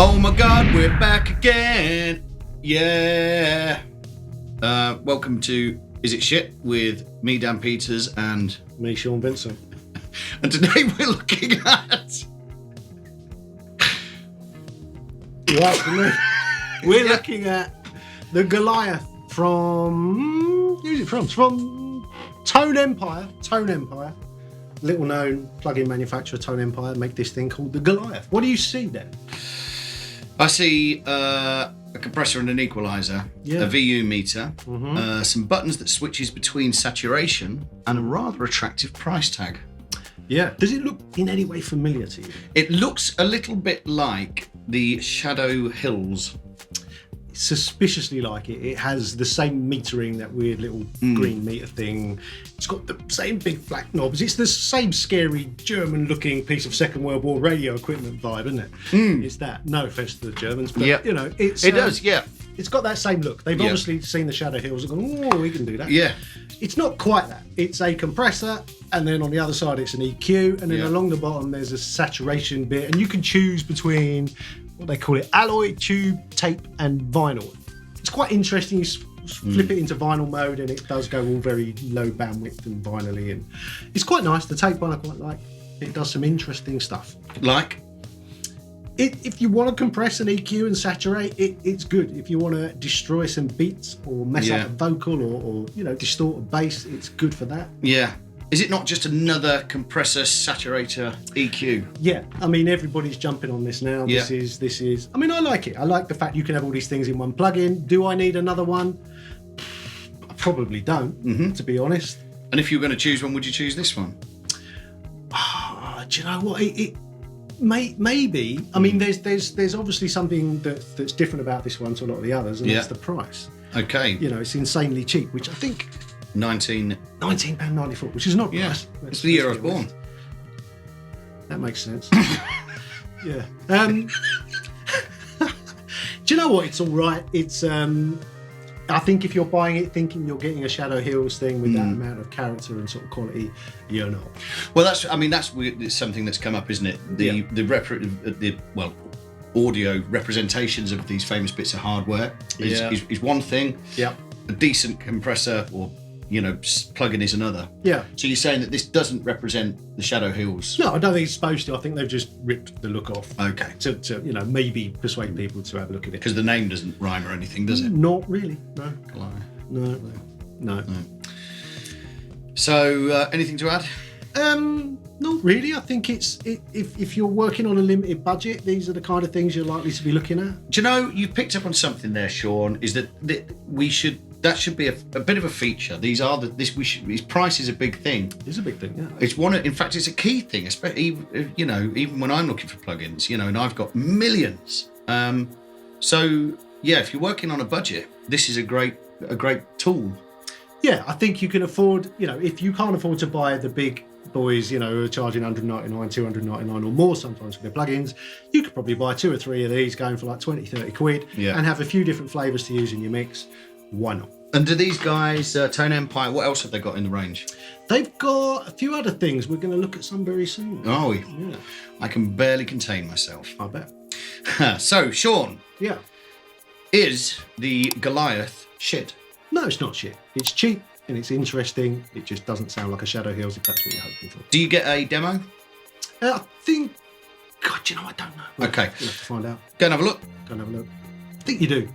Oh my God, we're back again. Yeah. Welcome to Is It Shit with me, Dan Peters, and me, Sean Vincent. And today we're looking at. You asked me. We're looking at the Goliath from. Who's it from? It's from Tone Empire. Tone Empire. Little known plug-in manufacturer, Tone Empire, make this thing called the Goliath. What do you see then? I see a compressor and an equalizer, a VU meter, some buttons that switches between saturation, and a rather attractive price tag. Yeah. Does it look in any way familiar to you? It looks a little bit like the Shadow Hills. Suspiciously like it. It has the same metering, that weird little green meter thing. It's got the same big flat knobs. It's the same scary German-looking piece of Second World War radio equipment vibe, isn't it? It's that. No offence to the Germans, but you know, it does. It's got that same look. They've obviously seen the Shadow Hills and gone, oh, we can do that. Yeah. It's not quite that. It's a compressor, and then on the other side it's an EQ, and then along the bottom there's a saturation bit, and you can choose between what they call it, alloy, tube, tape, and vinyl. It's quite interesting. You flip it into vinyl mode, and it does go all very low bandwidth and vinyl-y, and it's quite nice. The tape one I quite like. It does some interesting stuff. Like? If you want to compress an EQ and saturate, it's good. If you want to destroy some beats or mess up a vocal or distort a bass, it's good for that. Yeah. Is it not just another compressor, saturator, EQ? Yeah, I mean, everybody's jumping on this now. This is. I mean, I like it. I like the fact you can have all these things in one plug-in. Do I need another one? I probably don't, to be honest. And if you were going to choose one, would you choose this one? Do you know what? Maybe. I mean, there's obviously something that's different about this one to a lot of the others, and that's the price. Okay. You know, it's insanely cheap, which I think. £19.94, which is not nice. It's the year I was born. That makes sense. Yeah. Do you know what? It's all right. It's. I think if you're buying it thinking you're getting a Shadow Hills thing with that amount of character and sort of quality, you're not. Well, that's something that's come up, isn't it? The audio representations of these famous bits of hardware is one thing. Yeah. A decent compressor or plug-in is another. Yeah. So you're saying that this doesn't represent the Shadow Hills? No, I don't think it's supposed to. I think they've just ripped the look off. Okay. To maybe persuade people to have a look at it. Because the name doesn't rhyme or anything, does it? Not really. No. No. So anything to add? Not really. I think if you're working on a limited budget, these are the kind of things you're likely to be looking at. Do you know, you picked up on something there, Sean? Is that that should be a bit of a feature. These price is a big thing. It's a big thing, yeah. It's in fact, it's a key thing, especially even when I'm looking for plugins, and I've got millions. So yeah, if you're working on a budget, this is a great tool. Yeah, I think you can afford. If you can't afford to buy the big boys, who are charging $199, $299 or more sometimes for their plugins, you could probably buy 2 or 3 of these going for like 20, 30 quid and have a few different flavors to use in your mix. Why not? And do these guys, Tone Empire, what else have they got in the range? They've got a few other things. We're going to look at some very soon. Oh, yeah. I can barely contain myself. I bet. So, Sean. Yeah. Is the Goliath shit? No, it's not shit. It's cheap and it's interesting. It just doesn't sound like a Shadow Hills if that's what you're hoping for. Do you get a demo? I think... God, I don't know. Okay. We'll have to find out. Go and have a look. I think you do.